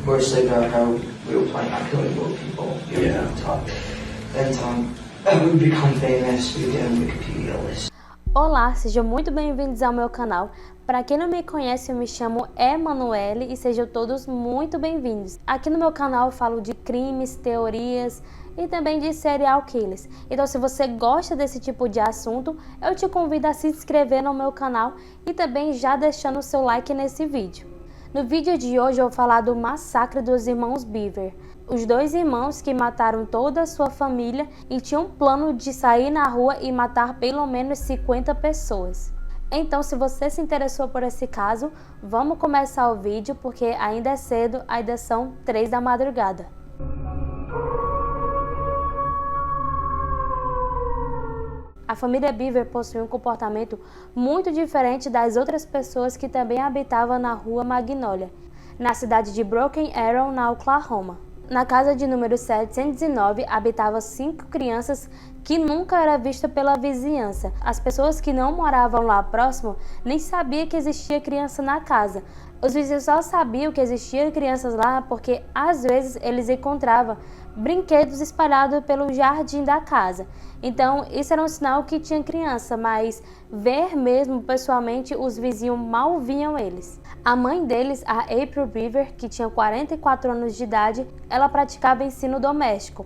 words about how we were planning on killing more people. Yeah. And we become famous, we get a Wikipedia list. Olá, sejam muito bem-vindos ao meu canal. Para quem não me conhece, eu me chamo Emanuele e sejam todos muito bem-vindos. Aqui no meu canal eu falo de crimes, teorias e também de serial killers. Então, se você gosta desse tipo de assunto, eu te convido a se inscrever no meu canal e também já deixando o seu like nesse vídeo. No vídeo de hoje eu vou falar do massacre dos irmãos Beaver. Os dois irmãos que mataram toda a sua família e tinham um plano de sair na rua e matar pelo menos 50 pessoas. Então, se você se interessou por esse caso, vamos começar o vídeo porque ainda é cedo, ainda são 3 da madrugada. A família Beaver possui um comportamento muito diferente das outras pessoas que também habitavam na rua Magnolia, na cidade de Broken Arrow, na Oklahoma. Na casa de número 709 habitavam 5 crianças que nunca eram vistas pela vizinhança. As pessoas que não moravam lá próximo nem sabiam que existia criança na casa. Os vizinhos só sabiam que existiam crianças lá porque às vezes eles encontravam brinquedos espalhados pelo jardim da casa. Então isso era um sinal que tinha criança, mas ver mesmo pessoalmente os vizinhos mal viam eles. A mãe deles, a April Beaver, que tinha 44 anos de idade, ela praticava ensino doméstico.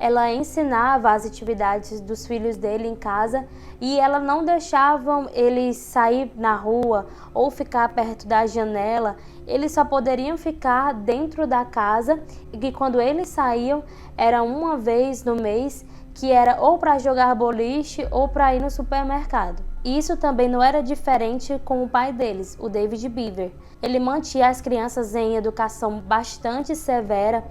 Ela ensinava as atividades dos filhos dele em casa e ela não deixava eles sair na rua ou ficar perto da janela. Eles só poderiam ficar dentro da casa e que quando eles saíam era uma vez no mês, que era ou para jogar boliche ou para ir no supermercado. E isso também não era diferente com o pai deles, o David Beaver. Ele mantinha as crianças em educação bastante severa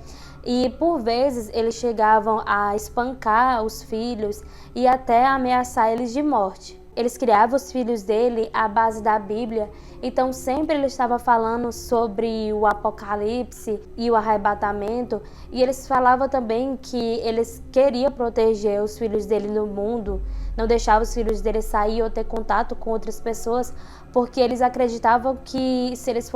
e por vezes eles chegavam a espancar os filhos e até ameaçar eles de morte. Eles criavam os filhos dele à base da Bíblia, então sempre ele estava falando sobre o apocalipse e o arrebatamento, e eles falavam também que eles queriam proteger os filhos dele no mundo, não deixavam os filhos dele sair ou ter contato com outras pessoas, porque eles acreditavam que se eles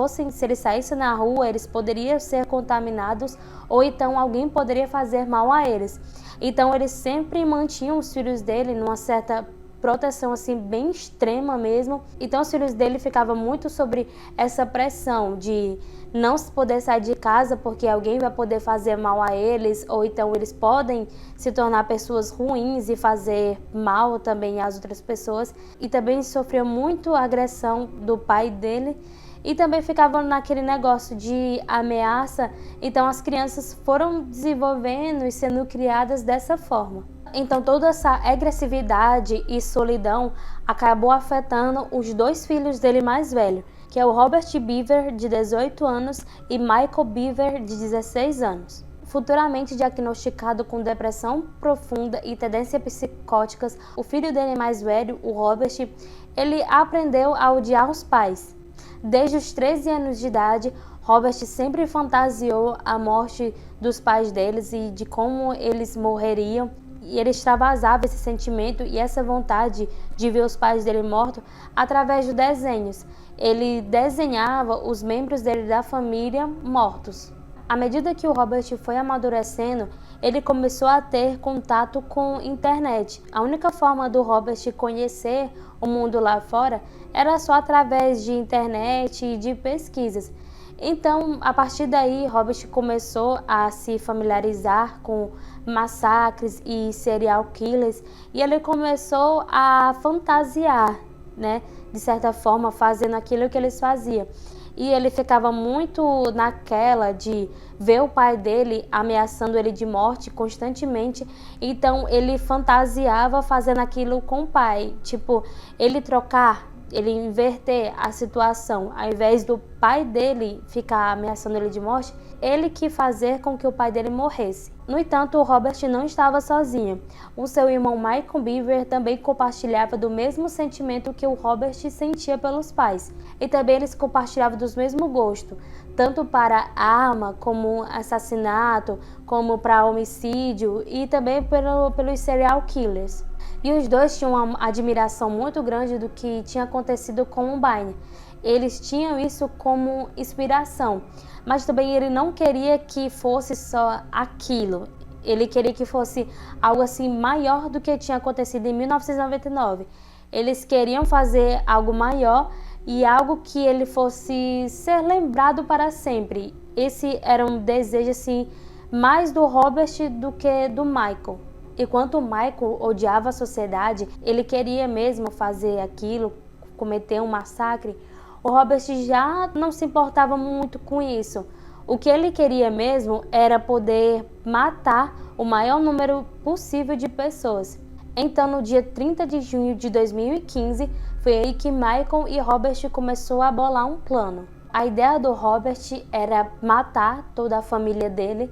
saíssem na rua, eles poderiam ser contaminados ou então alguém poderia fazer mal a eles. Então eles sempre mantinham os filhos dele numa certa proteção assim bem extrema mesmo. Então os filhos dele ficavam muito sobre essa pressão de não poder sair de casa porque alguém vai poder fazer mal a eles, ou então eles podem se tornar pessoas ruins e fazer mal também às outras pessoas. E também sofreu muito agressão do pai dele e também ficavam naquele negócio de ameaça. Então as crianças foram desenvolvendo e sendo criadas dessa forma. Então toda essa agressividade e solidão acabou afetando os 2 filhos dele mais velhos, que é o Robert Beaver, de 18 anos, e Michael Beaver, de 16 anos. Futuramente diagnosticado com depressão profunda e tendências psicóticas, o filho dele mais velho, o Robert, ele aprendeu a odiar os pais. Desde os 13 anos de idade, Robert sempre fantasiou a morte dos pais deles e de como eles morreriam. E ele extravasava esse sentimento e essa vontade de ver os pais dele mortos através de desenhos. Ele desenhava os membros dele da família mortos. À medida que o Robert foi amadurecendo, ele começou a ter contato com a internet. A única forma do Robert conhecer o mundo lá fora era só através de internet e de pesquisas. Então, a partir daí, Robert começou a se familiarizar com massacres e serial killers e ele começou a fantasiar, né, de certa forma, fazendo aquilo que eles faziam. E ele ficava muito naquela de ver o pai dele ameaçando ele de morte constantemente. Então, ele fantasiava fazendo aquilo com o pai, tipo, ele inverter a situação, ao invés do pai dele ficar ameaçando ele de morte, ele que fazer com que o pai dele morresse. No entanto, o Robert não estava sozinho. O seu irmão Michael Beaver também compartilhava do mesmo sentimento que o Robert sentia pelos pais. E também eles compartilhavam dos mesmos gostos, tanto para arma, como assassinato, como para homicídio e também pelos serial killers. E os dois tinham uma admiração muito grande do que tinha acontecido com o Columbine. eles tinham isso como inspiração, mas também ele não queria que fosse só aquilo. Ele queria que fosse algo assim maior do que tinha acontecido em 1999. Eles queriam fazer algo maior e algo que ele fosse ser lembrado para sempre. Esse era um desejo assim mais do Robert do que do Michael. Enquanto o Michael odiava a sociedade, ele queria mesmo fazer aquilo, cometer um massacre. O Robert já não se importava muito com isso. O que ele queria mesmo era poder matar o maior número possível de pessoas. Então, no dia 30 de junho de 2015, foi aí que Michael e Robert começou a bolar um plano. A ideia do Robert era matar toda a família dele.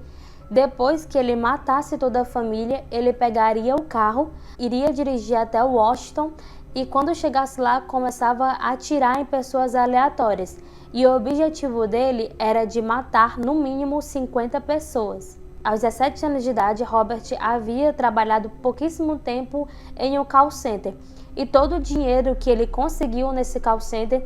Depois que ele matasse toda a família, ele pegaria o carro, iria dirigir até Washington e quando chegasse lá começava a atirar em pessoas aleatórias. E o objetivo dele era de matar no mínimo 50 pessoas. Aos 17 anos de idade, Robert havia trabalhado pouquíssimo tempo em um call center e todo o dinheiro que ele conseguiu nesse call center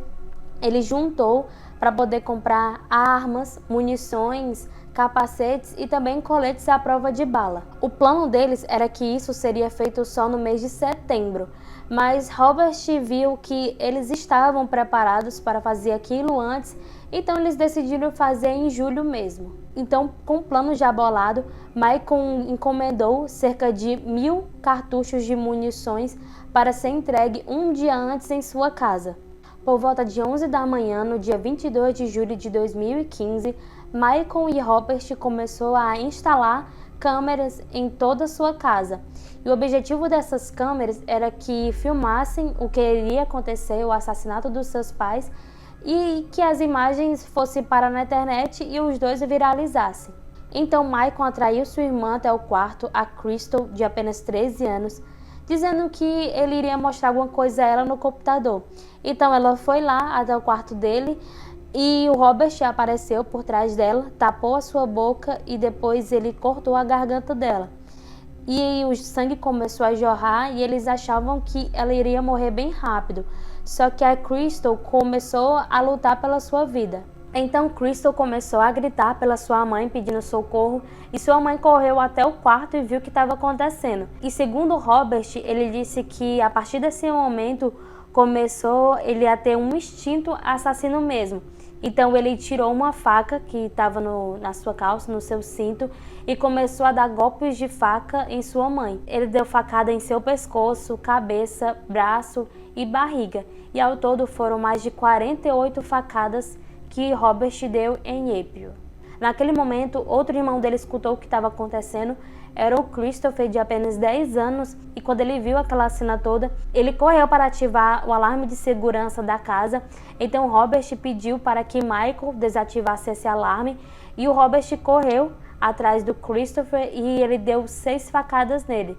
ele juntou para poder comprar armas, munições, capacetes e também coletes à prova de bala. O plano deles era que isso seria feito só no mês de setembro, mas Robert viu que eles estavam preparados para fazer aquilo antes, então eles decidiram fazer em julho mesmo. Então, com o plano já bolado, Michael encomendou cerca de 1.000 cartuchos de munições para ser entregue um dia antes em sua casa. Por volta de 11 da manhã, no dia 22 de julho de 2015, Michael e Robert começou a instalar câmeras em toda a sua casa. E o objetivo dessas câmeras era que filmassem o que iria acontecer, o assassinato dos seus pais, e que as imagens fossem para na internet e os dois viralizassem. Então Michael atraiu sua irmã até o quarto, a Crystal, de apenas 13 anos, dizendo que ele iria mostrar alguma coisa a ela no computador. Então ela foi lá até o quarto dele e o Robert apareceu por trás dela, tapou a sua boca e depois ele cortou a garganta dela. E o sangue começou a jorrar e eles achavam que ela iria morrer bem rápido. Só que a Crystal começou a lutar pela sua vida. Então Crystal começou a gritar pela sua mãe pedindo socorro e sua mãe correu até o quarto e viu o que estava acontecendo. E segundo Robert, ele disse que a partir desse momento começou ele a ter um instinto assassino mesmo. Então ele tirou uma faca que estava na sua calça, no seu cinto, e começou a dar golpes de faca em sua mãe. Ele deu facada em seu pescoço, cabeça, braço e barriga. E ao todo foram mais de 48 facadas que Robert deu em April. Naquele momento, outro irmão dele escutou o que estava acontecendo, era o Christopher, de apenas 10 anos, e quando ele viu aquela cena toda, ele correu para ativar o alarme de segurança da casa. Então Robert pediu para que Michael desativasse esse alarme, e o Robert correu atrás do Christopher e ele deu 6 facadas nele.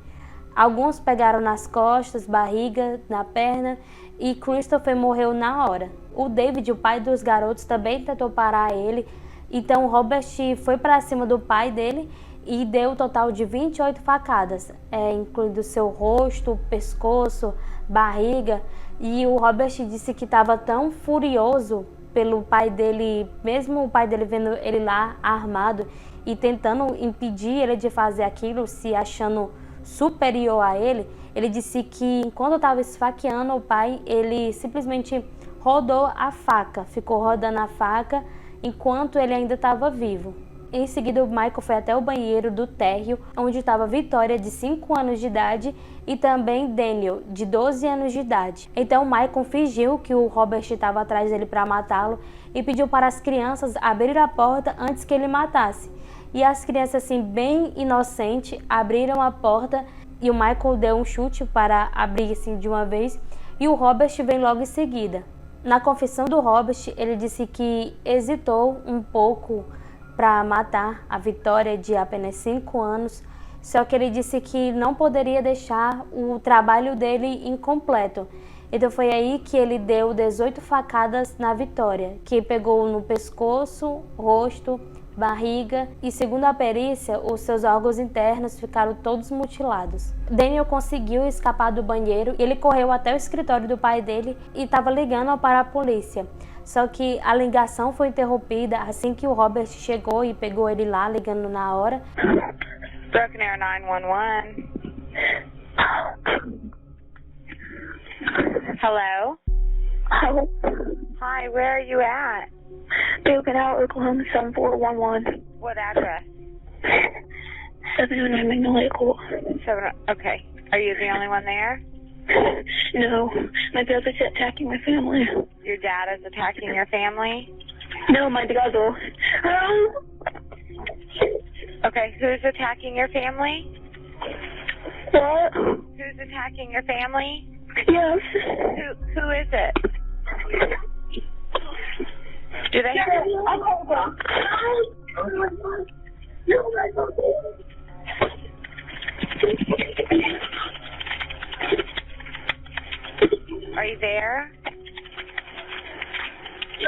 Alguns pegaram nas costas, barriga, na perna, e Christopher morreu na hora. O David, o pai dos garotos, também tentou parar ele, então Robert foi para cima do pai dele e deu um total de 28 facadas, incluindo seu rosto, pescoço, barriga. E o Robert disse que estava tão furioso pelo pai dele, mesmo o pai dele vendo ele lá armado e tentando impedir ele de fazer aquilo, se achando superior a ele. Ele disse que enquanto estava esfaqueando o pai, ele simplesmente rodou a faca, ficou rodando a faca enquanto ele ainda estava vivo. Em seguida, o Michael foi até o banheiro do térreo, onde estava Victoria, de 5 anos de idade, e também Daniel, de 12 anos de idade. Então, Michael fingiu que o Robert estava atrás dele para matá-lo e pediu para as crianças abrir a porta antes que ele matasse. E as crianças, assim, bem inocentes, abriram a porta e o Michael deu um chute para abrir assim de uma vez e o Robert veio logo em seguida. Na confissão do Robert, ele disse que hesitou um pouco para matar a Victoria, de apenas 5 anos, só que ele disse que não poderia deixar o trabalho dele incompleto. Então foi aí que ele deu 18 facadas na Victoria, que pegou no pescoço, rosto, barriga e, segundo a perícia, os seus órgãos internos ficaram todos mutilados. Daniel conseguiu escapar do banheiro e ele correu até o escritório do pai dele e estava ligando para a polícia. Só que a ligação foi interrompida assim que o Robert chegou e pegou ele lá ligando na hora. Broken Arrow 911. Hello? Hello. Hi, where are you at? Broken Arrow, Oklahoma 7411. What address? 709 Magnolia Court. Okay. Are you the only one there? No, my brother's attacking my family. Your dad is attacking your family? No, my brother. Okay, who's attacking your family? What? Who's attacking your family? Yes. Who is it? Do they have... Are you there?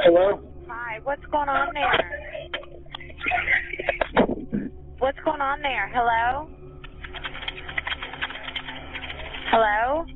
Hello? Hi, what's going on there? What's going on there? Hello? Hello?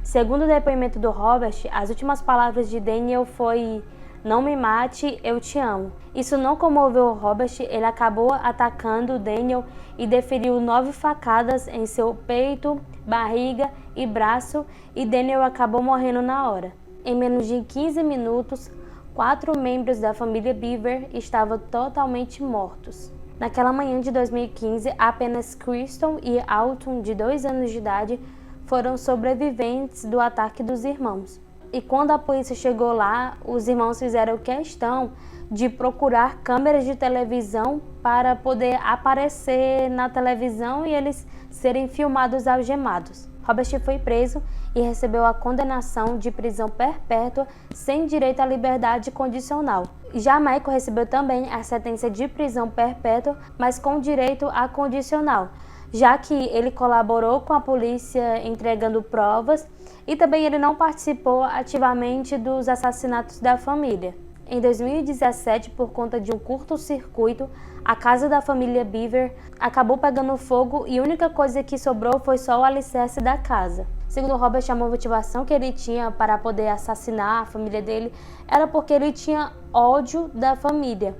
Segundo o depoimento do Robert, as últimas palavras de Daniel foi: "Não me mate, eu te amo". Isso não comoveu o Robert, ele acabou atacando Daniel e deferiu 9 facadas em seu peito, barriga e braço, e Daniel acabou morrendo na hora. Em menos de 15 minutos, 4 membros da família Beaver estavam totalmente mortos. Naquela manhã de 2015, apenas Kristen e Alton, de 2 anos de idade, foram sobreviventes do ataque dos irmãos. E quando a polícia chegou lá, os irmãos fizeram questão de procurar câmeras de televisão para poder aparecer na televisão e eles serem filmados algemados. Robert foi preso e recebeu a condenação de prisão perpétua sem direito à liberdade condicional. Já Michael recebeu também a sentença de prisão perpétua, mas com direito a condicional, já que ele colaborou com a polícia entregando provas e também ele não participou ativamente dos assassinatos da família. Em 2017, por conta de um curto-circuito, a casa da família Beaver acabou pegando fogo e a única coisa que sobrou foi só o alicerce da casa. Segundo Robert, a motivação que ele tinha para poder assassinar a família dele era porque ele tinha ódio da família,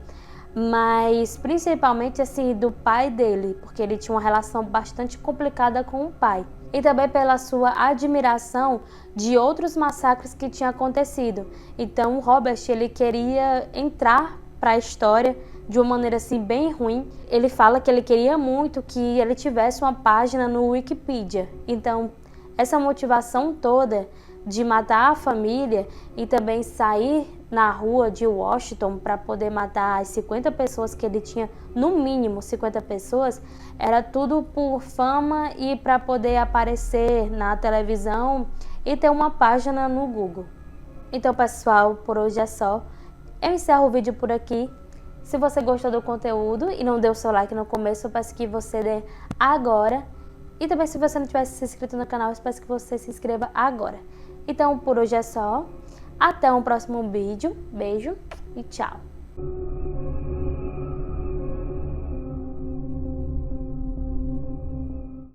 mas principalmente assim do pai dele, porque ele tinha uma relação bastante complicada com o pai. E também pela sua admiração de outros massacres que tinham acontecido. Então, Robert, ele queria entrar para a história de uma maneira assim bem ruim. Ele fala que ele queria muito que ele tivesse uma página no Wikipedia. Então, essa motivação toda de matar a família e também sair na rua de Washington para poder matar as 50 pessoas que ele tinha, no mínimo 50 pessoas, era tudo por fama e para poder aparecer na televisão e ter uma página no Google. Então, pessoal, por hoje é só. Eu encerro o vídeo por aqui. Se você gostou do conteúdo e não deu seu like no começo, eu peço que você dê agora. E também, se você não tivesse se inscrito no canal, eu peço que você se inscreva agora. Então, por hoje é só. Até um próximo vídeo. Beijo e tchau.